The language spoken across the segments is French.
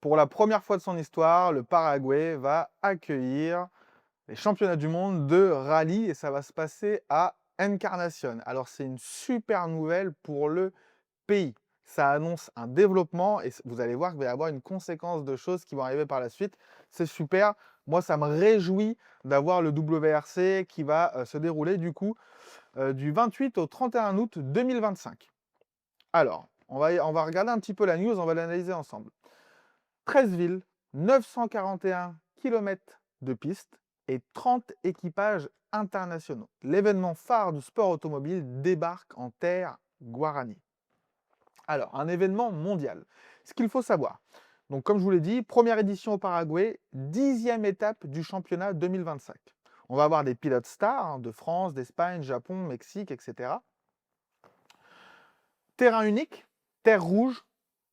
Pour la première fois de son histoire, le Paraguay va accueillir les championnats du monde de rallye et ça va se passer à Encarnación. Alors c'est une super nouvelle pour le pays. Ça annonce un développement et vous allez voir qu'il va y avoir une conséquence de choses qui vont arriver par la suite. C'est super. Moi, ça me réjouit d'avoir le WRC qui va se dérouler du coup du 28 au 31 août 2025. Alors, on va regarder un petit peu la news, on va l'analyser ensemble. 13 villes, 941 kilomètres de pistes et 30 équipages internationaux. L'événement phare du sport automobile débarque en terre guarani. Alors, un événement mondial. Ce qu'il faut savoir. Donc, comme je vous l'ai dit, première édition au Paraguay, 10e étape du championnat 2025. On va avoir des pilotes stars de France, d'Espagne, Japon, Mexique, etc. Terrain unique, terre rouge,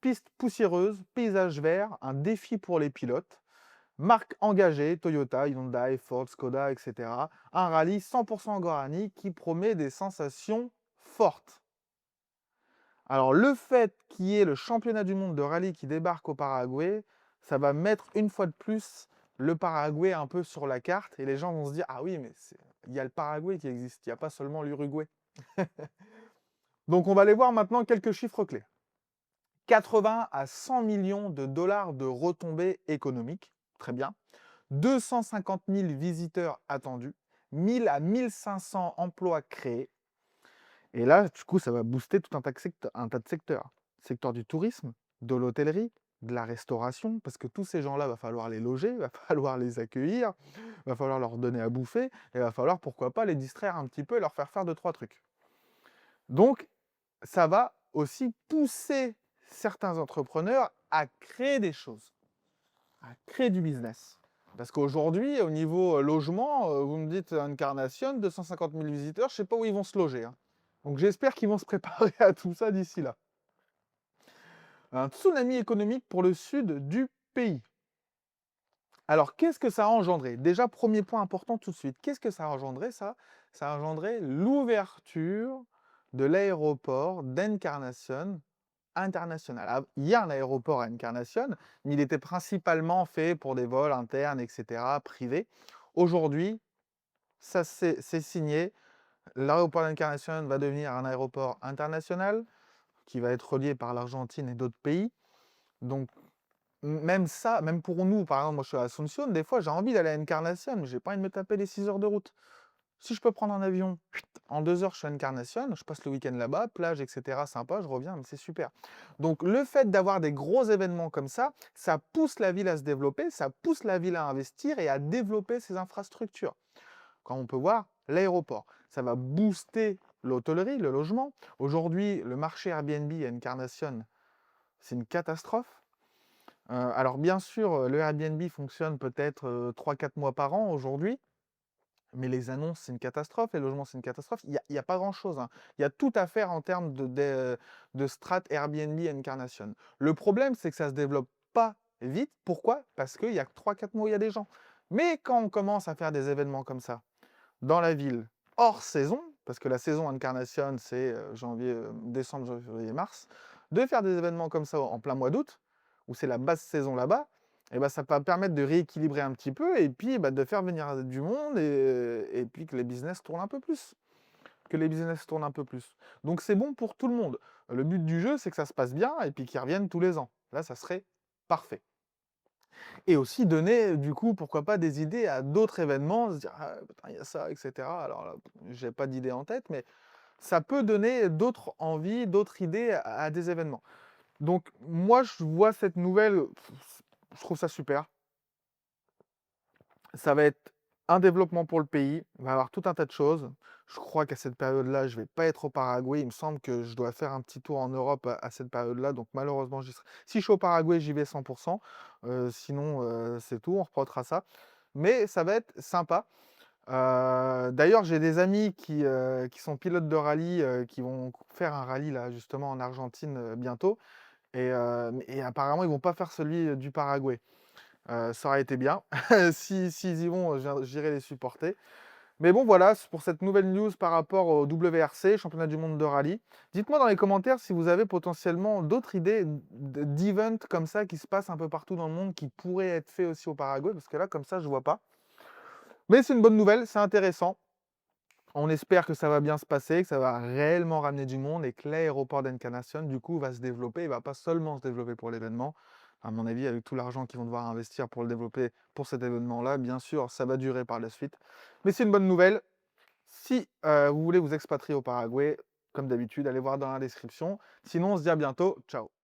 piste poussiéreuse, paysage vert, un défi pour les pilotes. Marque engagée, Toyota, Hyundai, Ford, Skoda, etc. Un rallye 100% Guarani qui promet des sensations fortes. Alors le fait qu'il y ait le championnat du monde de rallye qui débarque au Paraguay, ça va mettre une fois de plus le Paraguay un peu sur la carte et les gens vont se dire ah oui mais il y a le Paraguay qui existe, il n'y a pas seulement l'Uruguay. Donc on va aller voir maintenant quelques chiffres clés. 80 à 100 millions de dollars de retombées économiques, très bien. 250 000 visiteurs attendus, 1000 à 1500 emplois créés. Et là, du coup, ça va booster tout un tas de secteurs. Secteur du tourisme, de l'hôtellerie, de la restauration, parce que tous ces gens-là, va falloir les loger, va falloir les accueillir, va falloir leur donner à bouffer, et va falloir, pourquoi pas, les distraire un petit peu et leur faire faire 2-3 trucs. Donc, ça va aussi pousser certains entrepreneurs à créer des choses, à créer du business. Parce qu'aujourd'hui, au niveau logement, vous me dites Encarnación, 250 000 visiteurs, je ne sais pas où ils vont se loger, hein. Donc j'espère qu'ils vont se préparer à tout ça d'ici là. Un tsunami économique pour le sud du pays. Alors qu'est-ce que ça a engendré? Déjà, premier point important tout de suite. Qu'est-ce que ça a engendré ça? Ça a engendré l'ouverture de l'aéroport d'Encarnación international. Ah, il y a un aéroport à Encarnación, mais il était principalement fait pour des vols internes, etc., privés. Aujourd'hui, ça c'est signé. L'aéroport d'Encarnación va devenir un aéroport international qui va être relié par l'Argentine et d'autres pays. Donc, même ça, même pour nous, par exemple, moi je suis à Asunción, des fois j'ai envie d'aller à Encarnación, mais j'ai pas envie de me taper les 6 heures de route. Si je peux prendre un avion, en 2 heures je suis à Encarnación, je passe le week-end là-bas, plage, etc., sympa, je reviens, mais c'est super. Donc le fait d'avoir des gros événements comme ça pousse la ville à se développer, ça pousse la ville à investir et à développer ses infrastructures. Quand on peut voir l'aéroport, ça va booster l'hôtellerie, le logement. Aujourd'hui, le marché Airbnb à Encarnación, c'est une catastrophe. Alors bien sûr, le Airbnb fonctionne peut-être 3-4 mois par an aujourd'hui, mais les annonces, c'est une catastrophe, les logements, c'est une catastrophe. Il y a pas grand-chose, hein. Il y a tout à faire en termes de strat Airbnb Encarnación. Le problème, c'est que ça se développe pas vite. Pourquoi? Parce qu'il y a que 3-4 mois, il y a des gens. Mais quand on commence à faire des événements comme ça, dans la ville, hors saison, parce que la saison Encarnación, c'est décembre, janvier, février, mars, de faire des événements comme ça en plein mois d'août, où c'est la basse saison là-bas, et ben, ça va permettre de rééquilibrer un petit peu et puis bah, de faire venir du monde et puis que les business tournent un peu plus. Que les business tournent un peu plus. Donc c'est bon pour tout le monde. Le but du jeu, c'est que ça se passe bien et puis qu'ils reviennent tous les ans. Là, ça serait parfait. Et aussi donner, du coup, pourquoi pas des idées à d'autres événements, se dire ah, putain, il y a ça, etc. Alors là, j'ai pas d'idée en tête, mais ça peut donner d'autres envies, d'autres idées à des événements. Donc moi, je vois cette nouvelle, je trouve ça super. Ça va être un développement pour le pays, il va y avoir tout un tas de choses. Je crois qu'à cette période-là, je ne vais pas être au Paraguay. Il me semble que je dois faire un petit tour en Europe à cette période-là. Donc malheureusement, j'y serai. Si je suis au Paraguay, j'y vais 100%. Sinon, c'est tout, on reprendra ça. Mais ça va être sympa. D'ailleurs, j'ai des amis qui sont pilotes de rallye, qui vont faire un rallye là, justement en Argentine bientôt. Et apparemment, ils vont pas faire celui du Paraguay. Ça aurait été bien. S'ils y vont, j'irai les supporter. Mais bon, voilà, c'est pour cette nouvelle news par rapport au WRC, championnat du monde de rallye. Dites-moi dans les commentaires si vous avez potentiellement d'autres idées d'events comme ça qui se passent un peu partout dans le monde qui pourraient être faits aussi au Paraguay, parce que là, comme ça, je vois pas. Mais c'est une bonne nouvelle, c'est intéressant. On espère que ça va bien se passer, que ça va réellement ramener du monde et que l'aéroport d'Encarnación, du coup, va se développer. Il va pas seulement se développer pour l'événement. À mon avis, avec tout l'argent qu'ils vont devoir investir pour le développer pour cet événement-là, bien sûr, ça va durer par la suite. Mais c'est une bonne nouvelle. Si vous voulez vous expatrier au Paraguay, comme d'habitude, allez voir dans la description. Sinon, on se dit à bientôt. Ciao.